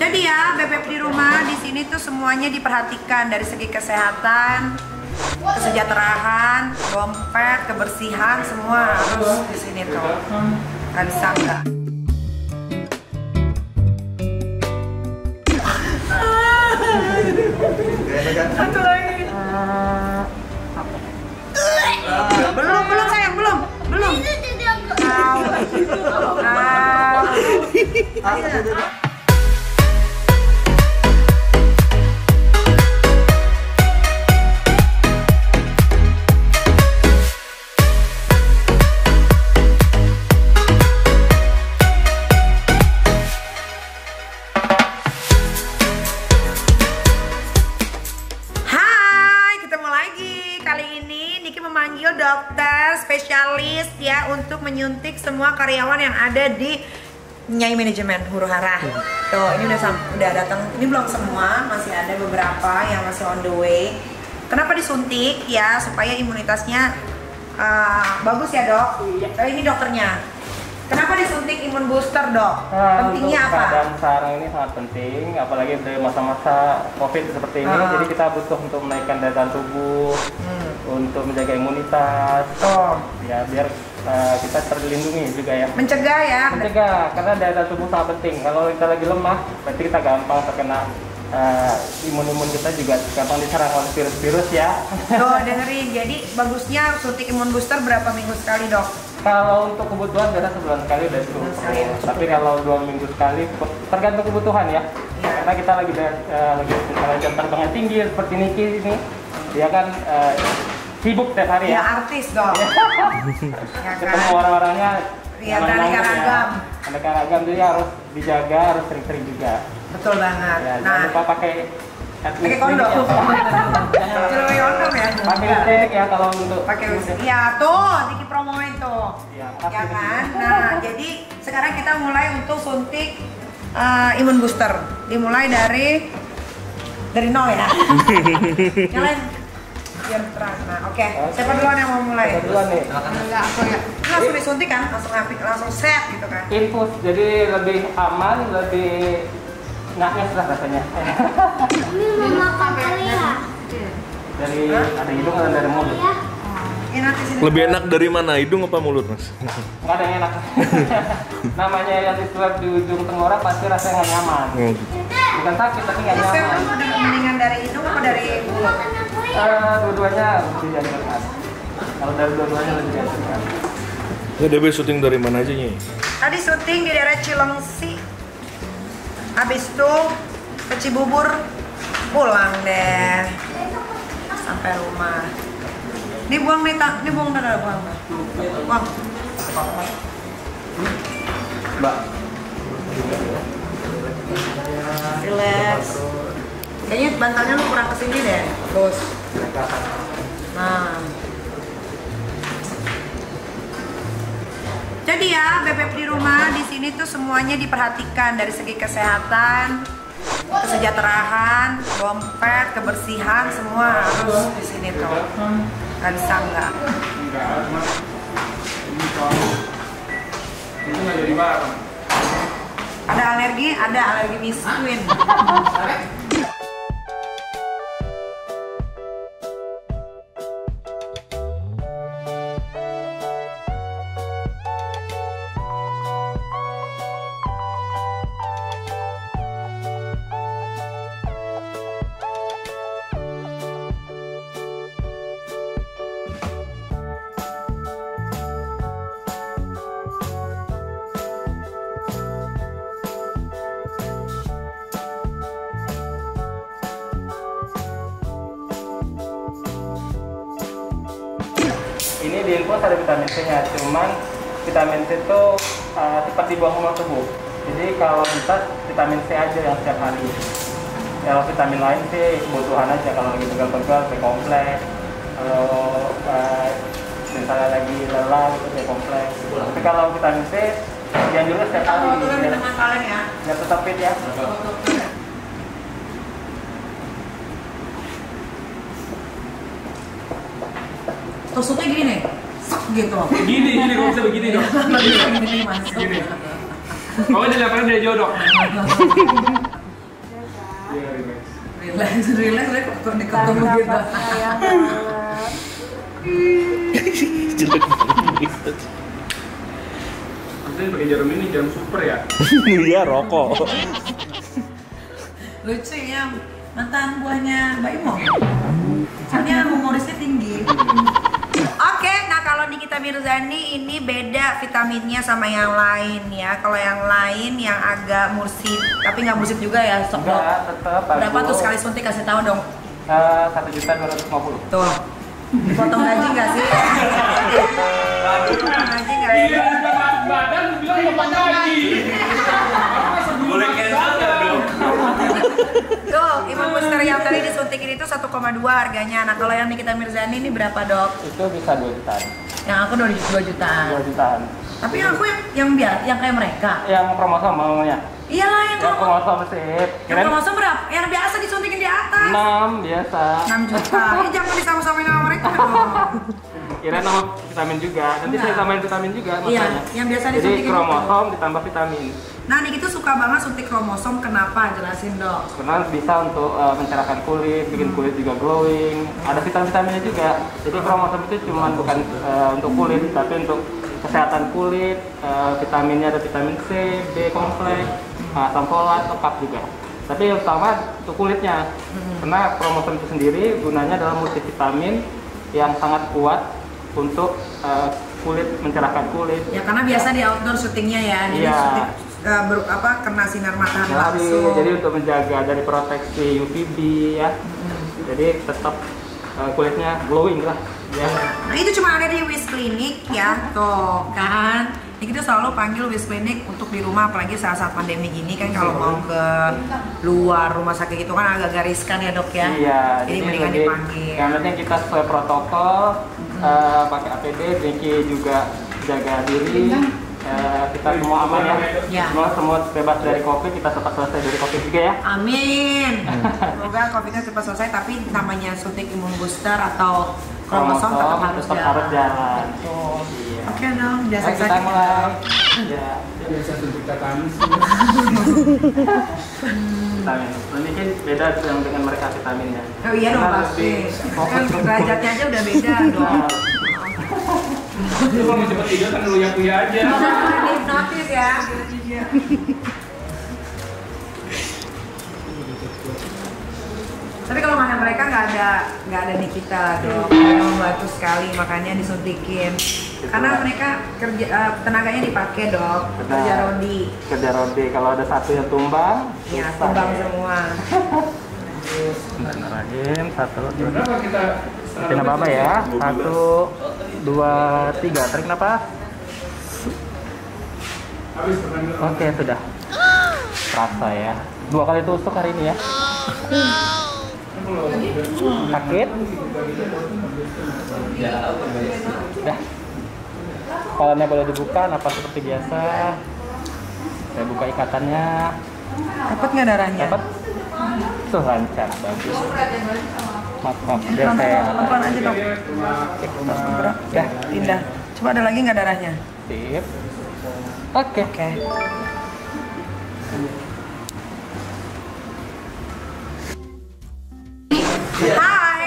Jadi ya, bebek di rumah di sini tuh semuanya diperhatikan dari segi kesehatan, kesejahteraan, dompet, kebersihan, semua harus di sini tuh. Gak bisa enggak. Satu lagi. Belum sayang, belum. Memanggil dokter spesialis ya untuk menyuntik semua karyawan yang ada di Nyai Manajemen Huru Hara. Tuh, ini udah datang. Ini belum semua, masih ada beberapa yang masih on the way. Kenapa disuntik ya? Supaya imunitasnya bagus ya, Dok. Oh, ini dokternya. Kenapa disuntik imun booster, Dok? Pentingnya apa? Keadaan sekarang ini sangat penting, apalagi dari masa-masa COVID seperti ini. Jadi kita butuh untuk menaikkan daya tahan tubuh, untuk menjaga imunitas, ya biar kita terlindungi juga ya. Mencegah ya? Mencegah, karena daya tahan tubuh sangat penting. Kalau kita lagi lemah, berarti kita gampang terkena imun kita juga gampang diserang oleh virus-virus ya. Tuh, dengerin. Jadi bagusnya suntik imun booster berapa minggu sekali, Dok? Kalau untuk kebutuhan biasa sebulan sekali udah cukup. Tapi kalau 2 minggu sekali tergantung kebutuhan ya. Karena kita lagi jam terbangnya tinggi seperti Niki ini, dia kan sibuk tiap hari ya. Ya artis dong. Ya, ketemu orang-orangnya. Iya, beraneka ragam. Aneka ragam, jadi harus dijaga, harus sering-sering juga. Betul banget. Ya, jangan lupa pakai kondom. Pakai kondom ya. Pakai lipstick ya kalau untuk pakai lipstick. Iya tuh, Niki promoin tuh. Ya kan. Nah, jadi sekarang kita mulai untuk suntik imun booster. Dimulai dari nol ya. Yang lain biar terang. Nah, oke. Siapa duluan yang mau mulai? Siapa duluan nih? Enggak, aku ya. Langsung disuntik kan? Langsung set gitu kan. Infus, jadi lebih aman, lebih nakes lah rasanya. Ini makan kali ya? Dari ada hidung atau dari mulut? Lebih enak dari mana, hidung apa mulut, Mas? Nggak ada yang enak. Namanya yang disuap di ujung tenggorok pasti rasanya nggak nyaman. Bukan sakit tapi nggak nyaman. Mendingan dari hidung apa dari mulut? Dua-duanya lebih dianjurkan. Kalau dari dua-duanya lebih dianjurkan. Ya, DB syuting dari mana aja nih? Tadi syuting di daerah Cilengsi. Habis itu ke Cibubur, pulang deh sampai rumah. Dibuang nih, tak? Dibuang dah, buang. Buang. Mbak. Relax. Kayaknya bantalnya lu kurang kesini deh. Terus. Nah. Jadi ya, bebek di rumah di sini tuh semuanya diperhatikan dari segi kesehatan, kesejahteraan, dompet, kebersihan, semua harus di sini tuh. Gak bisa enggak. Ada alergi biskuit. Ini di infus ada vitamin C-nya, cuman vitamin C itu cepat dibuang sama tubuh. Jadi kalau bisa vitamin C aja yang setiap hari. Kalau vitamin lain sih kebutuhan aja, kalau lagi pegal-pegal B-kompleks, kalau misalnya lagi lelah gitu B-kompleks. Tapi kalau vitamin C dianjurkan setiap hari. Teman kalian ya. Biar tetap fit ya. Tusuknya gini nih, sak gitu. Gini, kalau bisa begini dong. Gini masuk. Gini. Pokoknya dilakukan dari jodoh. Relax kok diketum gitu. Nanti pakai jarum ini, jarum super ya. Iya, rokok. Lucu ya, mantan buahnya Mbak Imo. Soalnya humorisnya tinggi. Oke, nah kalau Nikita Mirzani ini beda vitaminnya sama yang lain ya. Kalau yang lain yang agak mursid, tapi nggak mursid juga ya, sok dok. Enggak, tetap Berapa bagus. tuh sekali suntik, kasih tahu dong. 1.250.000. Tuh, dipotong gaji nggak sih? Dipotong gaji nggak sih? Iya, badan bilang potong gaji. Boleh cancel nggak dong? Tuh, imun booster yang tadi disuntikin itu 1,2 harganya. Nah kalau yang Nikita Mirzani ini berapa dok? Itu bisa 2 jutaan. Yang aku 2 jutaan. 2 jutaan. Tapi aku yang kayak mereka. Yang kromosom maunya. Iyalah yang Yang kromosom sip. Yang kromosom berapa? Yang biasa disuntikin di atas. 6 biasa. 6 juta. Ini jangan disama-samain sama mereka dong. Kirain sama vitamin juga. Nanti Enggak. saya tambahin vitamin juga Iya, makanya. yang biasa Jadi disuntikin kromosom ditambah vitamin. Nah, Niki tuh suka banget suntik kromosom. Kenapa? Jelasin dok. Karena bisa untuk mencerahkan kulit, bikin kulit juga glowing. Ada vitamin-vitaminnya juga. Jadi kromosom itu cuma bukan untuk kulit, tapi untuk kesehatan kulit. Vitaminnya ada vitamin C, B kompleks, asam folat, lengkap juga. Tapi yang utama untuk kulitnya. Karena kromosom itu sendiri gunanya adalah multivitamin yang sangat kuat untuk kulit, mencerahkan kulit. Ya karena biasa di outdoor syutingnya ya. Jadi Iya. syuting kena sinar matahari Jadi, langsung. jadi untuk menjaga dari proteksi UVB ya. Jadi tetap kulitnya glowing lah. Ya. Nah itu cuma ada di Wish Clinic ya, tuh kan. Ini kita selalu panggil Wish Clinic untuk di rumah, apalagi saat-saat pandemi gini kan kalau mau ke luar rumah sakit itu kan agak riskan ya dok ya. Iya. Jadi mendingan dipanggil. Yang penting kita sesuai protokol, pakai APD, Niki juga jaga diri. Kita semua aman ya. Ya. Semua bebas dari COVID, kita cepat selesai dari COVID juga ya. Amin. Semoga COVID-nya cepat selesai, tapi namanya suntik imun booster atau kromosom tetap harus jalan. Tuh. Iya. Oke dong, biasa Ayo kita mulai. Ya. Biasa suntik tatanis. Vitamin. Ini kan beda dengan mereka vitaminnya. Oh iya dong Karena pasti. lebih Kan fokus. derajatnya aja udah beda dong. Lu kalau cepet tidur kan lu yang kuya aja. Hipnotis ya. Tapi kalau mana mereka nggak ada Nikita dong, membantu sekali makanya disuntikin. Karena mereka kerja tenaganya dipakai dok, kerja rodi. Kerja rodi. Kalau ada satu yang tumbang, Ya susah tumbang ya. semua. Bismillahirrahmanirrahim. Satu, dua. Kenapa kita Tarik apa ya? 1, 2, 3. Tarik nafas. habis pertandingan? Oke, sudah. Terasa ya. 2 kali tusuk hari ini ya. Sakit? Dah. Kepalanya boleh dibuka, napas seperti biasa. Saya buka ikatannya. Dapat nggak darahnya? Dapat? Tuh lancar, bagus. Maaf, dia saya. Pelan-pelan aja dok. Berat. Dah. Indah. Coba ada lagi nggak darahnya? Sip. Oke. Oke. Hai.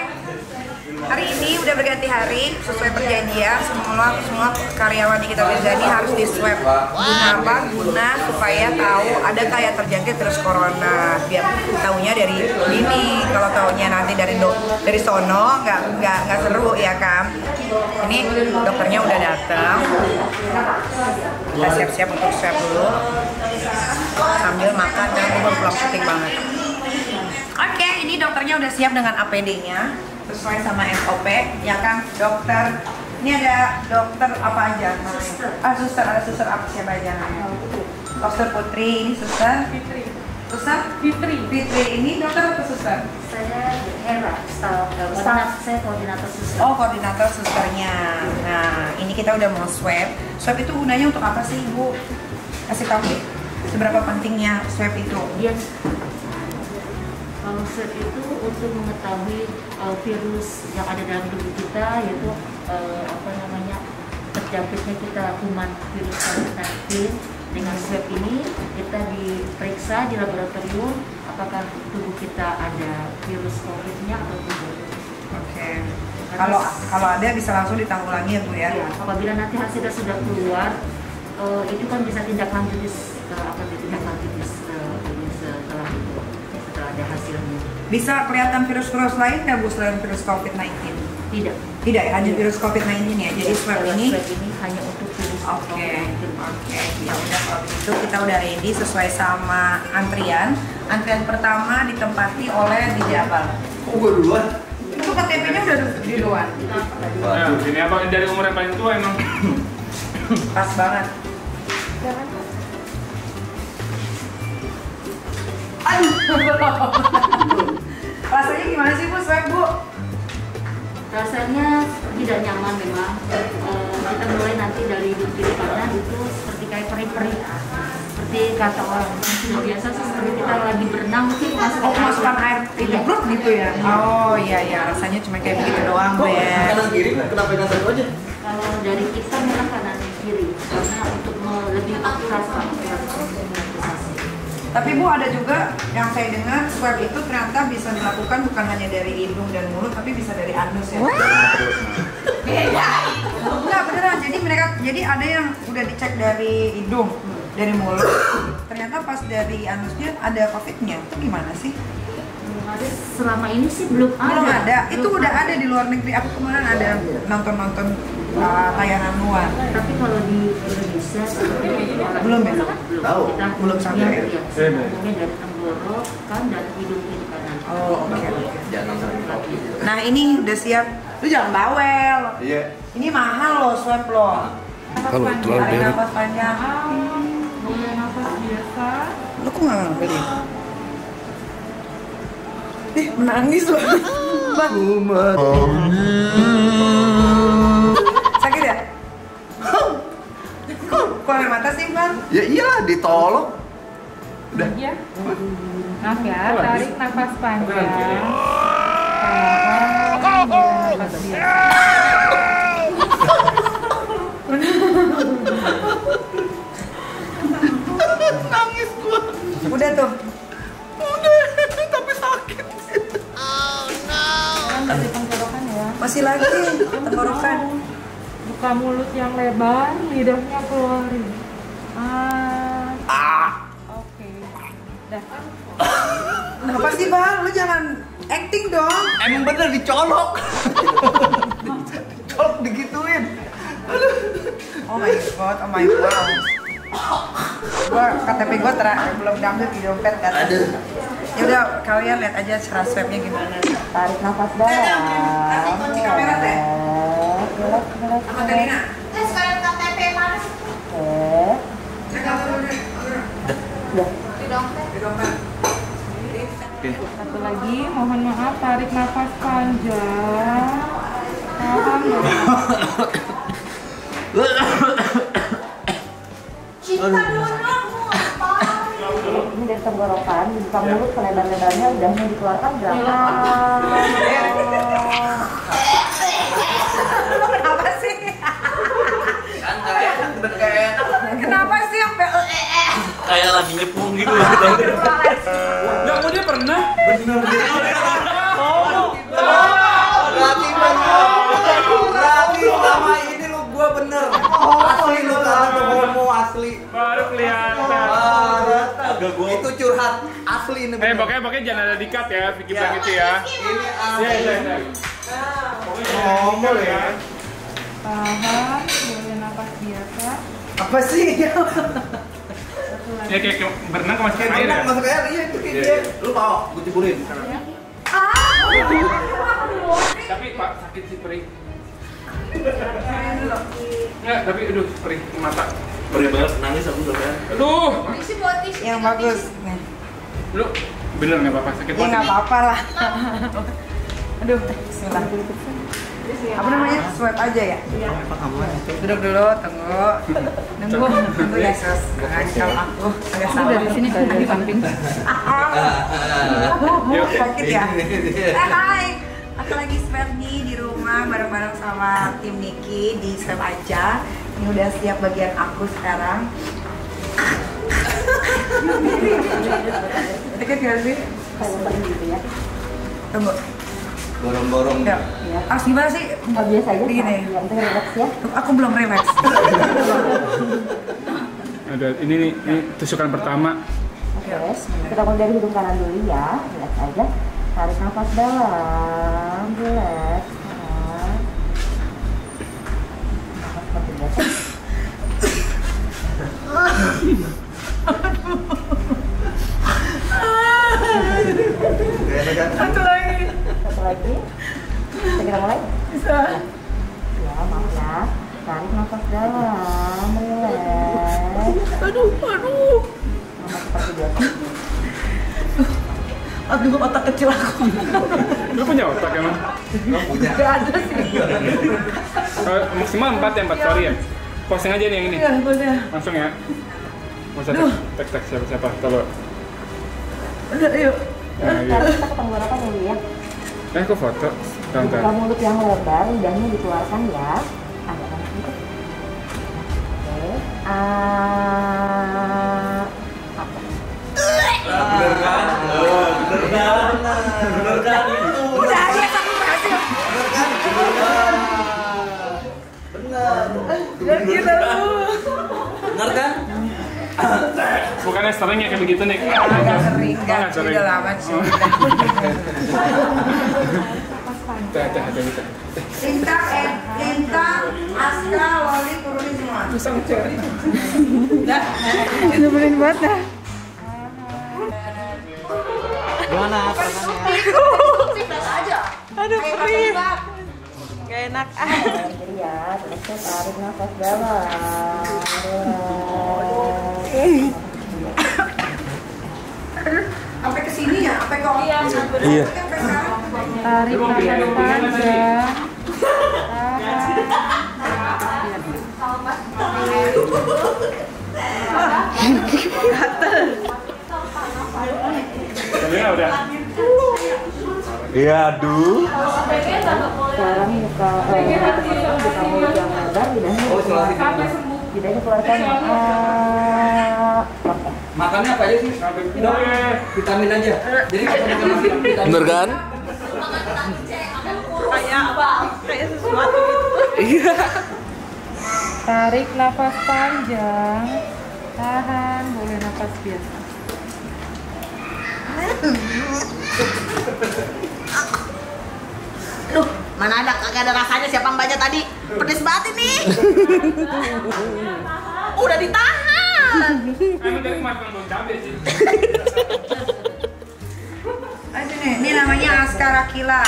Hari ini udah berganti hari sesuai perjanjian semua karyawan di Nikita Mirzani harus di swab. Guna apa? Guna supaya tahu ada kayak terjangkit terus corona. Biar tahunya dari ini. Kalau tahunya nanti dari sono nggak seru ya kan. Ini dokternya udah datang. Kita siap-siap untuk swab dulu sambil makan dan baru pulang syuting banget. Oke, ini dokternya udah siap dengan APD-nya sesuai sama SOP, ya kan dokter. Ini ada dokter apa aja namanya? Suster, ada suster apa siapa aja namanya? Dokter Putri, ini suster. Suster? Fitri, ini dokter apa suster? Saya Hera, saya koordinator suster. Oh, koordinator susternya. Nah, ini kita udah mau swab. Swab itu gunanya untuk apa sih, Ibu? Kasih tahu deh. Seberapa pentingnya swab itu? Dia kalau swab itu untuk mengetahui virus yang ada dalam tubuh kita, yaitu terjangkitnya kita kuman virus COVID-19 Dengan swab ini kita diperiksa di laboratorium apakah tubuh kita ada virus COVID-nya atau tidak. Oke. Kalau ada bisa langsung ditanggulangi ya Bu ya. Ya, apabila nanti hasilnya sudah keluar, itu kan bisa tindak lanjuti setelah itu, setelah ada hasilnya. Bisa kelihatan virus-virus lain nggak Bu selain virus COVID-19? Tidak. Tidak ya, hanya virus COVID-19 ya. Jadi swab ini. Swab ini hanya untuk virus Oke. COVID-19. Ya udah kalau begitu kita udah ready sesuai sama antrian. Antrian pertama ditempati oleh DJ Abal. Kok gue duluan? Itu KTP-nya udah di luar. Nah, ini apa dari umur yang paling tua emang. Pas banget. Aduh. Rasanya gimana sih Bu swab Bu? Rasanya tidak nyaman memang. Kita mulai nanti dari hidung kiri kanan itu seperti kayak perih-perih. Seperti kata orang sudah biasa sih, seperti kita lagi berenang mungkin Masukkan air itu brut gitu ya? Oh iya rasanya cuma kayak begitu doang Bu ya. Kanan kiri kenapa yang satu aja? Kalau dari kita memang kanan kiri karena untuk lebih akurat mengatasi. Tapi Bu ada juga yang saya dengar swab itu ternyata bisa dilakukan bukan hanya dari hidung dan mulut tapi bisa dari anus ya. Beda. Enggak beneran. Jadi ada yang udah dicek dari hidung, dari mulut. Ternyata pas dari anusnya ada COVID-nya. Itu gimana sih? Selama ini sih belum ada. Itu udah ada di luar negeri. Aku kemarin ada nonton tayangan luar. Tapi kalau di Indonesia Belum ya? Tahu. Kita Belum sampai. ya. Sebelumnya dari tenggorokan dan hidung kiri kanan. Oh oke. Jangan sampai kopi. Nah ini udah siap. Lu jangan bawel. Iya. Ini mahal loh swab loh. Kalau terlalu Tarik berat. nafas panjang. Boleh nafas biasa. Lu kok nggak ngambilin? Menangis loh. Bang. Sakit ya? Kok air mata sih Bang? Ya iyalah ditolong. Udah. Ya. Maaf ya, tarik nafas panjang. Tahan, nafas biasa. Nangis gua. Udah tuh. Udah, tapi sakit. Kan dari tenggorokan ya. Masih lagi tenggorokan. Buka mulut yang lebar, lidahnya keluarin. Oke. Dah. Apa sih Bang? Lu jangan acting dong. Emang bener dicolok. Colok digituin. Oh my god, oh my god. KTP gua belum diambil di dompet kan. Aduh. Ya udah kalian lihat aja cara swabnya gimana. Tarik nafas dalam. Kunci kamera teh. Sama Terina. Sekalian KTP mana? Cek kamera dulu deh. Di dompet. Di dompet. Satu lagi, mohon maaf, tarik nafas panjang. Tahan dulu. Cinta dulu apa? Ini dari tenggorokan, dibuka mulut selebar-lebarnya, lidahnya dikeluarkan belakang. Kenapa sih? Kan kayak Kenapa sih sampai Kayak lagi nyepung gitu. Enggak mau dia pernah. berarti bener. Berarti selama ini lu gua bener. Asli lu kan homo asli. Baru kelihatan. Agak gua. Itu curhat asli ini. Pokoknya jangan ada di cut ya, Vicky bilang itu ya. Ini Iya. homo ya. Tahan, boleh nafas biasa. apa sih? Ya kayak berenang ke masuk Kayak air ya. berenang masuk air, iya itu kayak dia. Lu mau gua jeburin. Tapi Pak sakit sih perih. Enggak, tapi aduh perih di mata. Perih banget, nangis aku udah kan. Aduh, Tisu buat tisu. Yang bagus. Nih. lu bener nggak apa-apa sakit Ya banget. nggak apa-apa lah. Aduh, bismillah. Apa namanya? Swab aja ya? Duduk dulu, tunggu. Tunggu ya, Sus. Kalau aku agak salah. Dari sini di samping. Sakit ya? Hai. Aku lagi swab nih di rumah bareng-bareng sama tim Niki di swab aja. Ini udah siap bagian aku sekarang. Deket gak sih? Kayak gitu ya. Tunggu. Borong-borong. Ya. Harus gimana sih? Biasa aja. Begini. Yang penting relax ya. Aku belum relax. Ada ini nih, ini tusukan pertama. Oke, kita mulai dari hidung kanan dulu ya. Relax aja. Tarik nafas dalam, relax. Nafas seperti biasa. Satu lagi. Satu lagi. Kita mulai. Bisa. Ya, maaf ya. Tarik nafas dalam, relax. Aduh. Nafas seperti biasa. Aduh, otak kecil aku. Lu punya otak emang? Punya. Gak ada sih. Maksimal 4 ya, 4 sorry ya. Posting aja nih yang ini. Iya, boleh. Langsung ya. Nggak usah tek siapa-siapa. Kalau Udah, yuk. Sekarang kita ke tenggorokan dulu ya. kok foto? Buka Bentar. mulut yang lebar, lidahnya dikeluarkan ya. Agak panas gitu. Oke. Bener kan? Bener kan? Udah, ya satu berhasil. Bener Gitu. Bener kan? Bukannya sering ya kayak begitu nih? Agak sering, Oh, nggak sering. udah lama sih. Ada. Linta, Aska, Loli, turunin semua. Nyebelin banget dah. Gimana tangannya? Aduh, perih. Gak enak. Jadi ya, terus tarik nafas dalam. Sampai ke sini ya, sampai ke otak. Iya. Tarik nafas panjang. Udah. Iya, aduh. Sekarang buka mulut yang lebar, lidahnya dikeluarkan. Lidahnya keluarkan. Oke. Makannya apa aja sih? Vitamin aja. Jadi kalau makan vitamin. Bener kan? Kayak sesuatu gitu. Iya. Tarik nafas panjang. Tahan, boleh nafas biasa. Duh, mana ada kagak ada rasanya siapa mbaknya tadi? Pedes banget ini. Udah ditahan. Emang dari makan belum cabai sih. Ayo sini, ini namanya Askara Kila.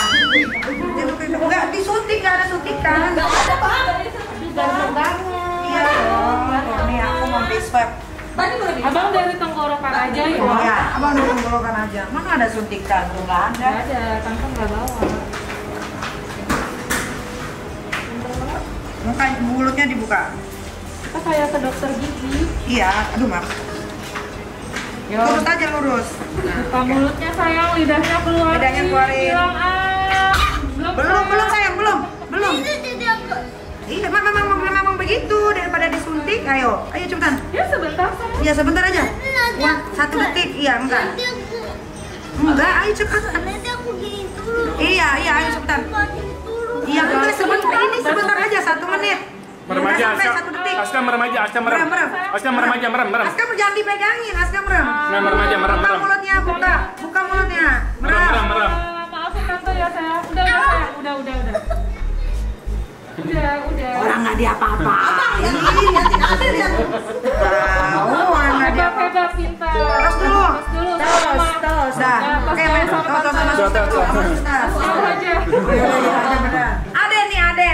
Enggak disuntik, nggak ada suntikan. Gak ada Pak. Iya dong. Nih aku mau di swab. Tadi boleh di Abang dari tenggorokan aja ya? Iya, abang udah tenggorokan aja. Mana ada suntikan? Nggak ada. Gak ada, kantong gak bawa. Muka mulutnya dibuka. Kita kayak ke dokter gigi. Iya, aduh maaf. Yo, Lurus aja lurus. buka mulutnya sayang, lidahnya keluarin. Lidahnya keluarin. Bilang Belum sayang, belum. Iya, memang begitu daripada disuntik. Ayo cepetan. Ya sebentar sayang. Iya sebentar aja. Wah, 1 detik. Iya, enggak. Enggak, ayo cepetan. Nanti aku gini dulu. Iya, ayo cepetan. Iya, enggak sebentar. Ini sebentar aja, 1 menit. Merem Nggak aja, sampai Aska. 1 detik. Aska merem aja, Aska merem. Merem. Aska merem aja, merem. Aska jangan dipegangin, Aska merem. Nah, merem aja, merem. Buka mulutnya, buka mulutnya. Merem. Maafin tante ya sayang. Udah sayang, udah. Udah. Orang nggak diapa-apain. Tahu orang nggak diapa. Hebat, pintar. Tos dulu. Tos. Dah. Oke, tos sama suster dulu, sama suster. Tahu aja. Iya, benar. Ade nih, Ade.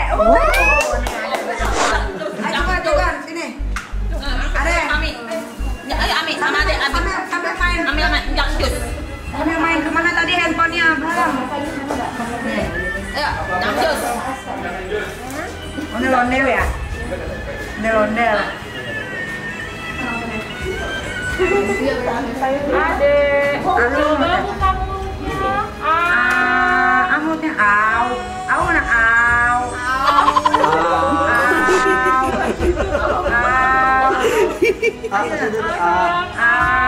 Ayo coba, sini. Ade. Ya, ayo Ami, sama adek Abi. Sampai main. Ambil enggak jus. Sampai main kemana tadi handphonenya? Belum. Ayo, enggak jus. Ondel-ondel ya? Ondel-ondel. Adek. Halo. Coba buka mulutnya. Mulutnya au. Au mana au. Ah, Au.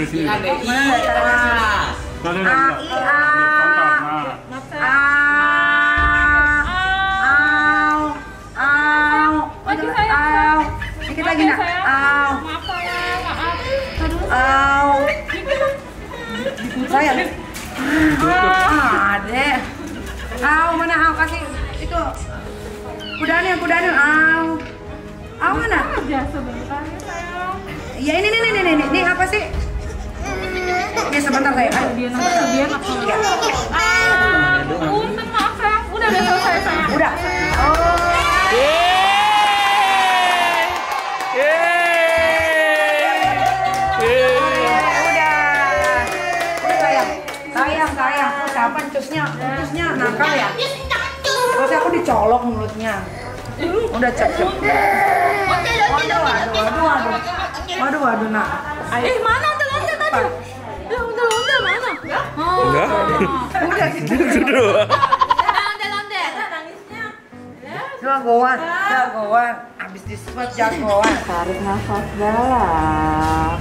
di sini. Mana cara Nah, A, I, A. Nah, Lagi sayang. Dikit lagi nak. Au. Maaf sayang, maaf. Aduh, Au. Sayang. Adek. Au, mana au kasih itu. Kudanya. Au. Au mana? aja sebentar ya sayang. Ya ini apa sih? Ini sebentar sayang. Ayo. Dia nak Ya. Punten maaf sayang. Udah selesai sayang. Udah. Oh. Sayang. Kapan cusnya nakal ya? Terus aku dicolok mulutnya. Udah cep. Waduh nak. Mana ontel tadi? Ya ontel mana? Enggak. Udah gitu. Itu doang. Jagoan. Abis disuap jagoan. Tarik nafas dalam.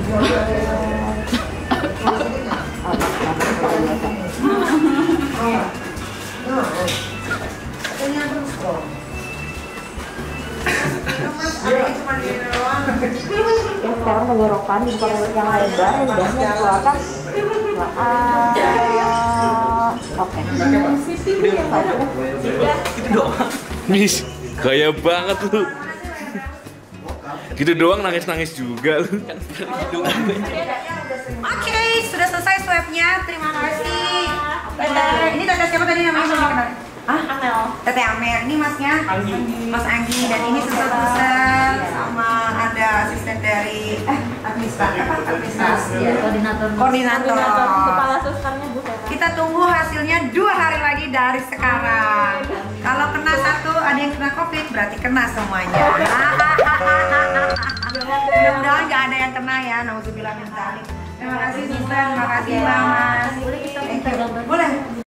Sekarang tenggorokan di depan mulut yang lebar, lidahnya dikeluarkan. Oke. Miss, gaya banget lu. Gitu doang nangis juga lu. Oke, sudah selesai swabnya. Terima kasih. Ini tante siapa tadi namanya? Belum dikenal. Amel. Tete Amel. Ini masnya? Mas Anggi. Dan ini suster sama ada asisten dari administrasi. Koordinator. Kepala susternya Bu Vera. Kita tunggu hasilnya 2 hari lagi dari sekarang. Kalau kena satu, ada yang kena COVID, berarti kena semuanya. Mudah-mudahan nggak ada yang kena ya. Nauzubillah min dzalik. Terima kasih suster, terima kasih Mbak Mas. Boleh.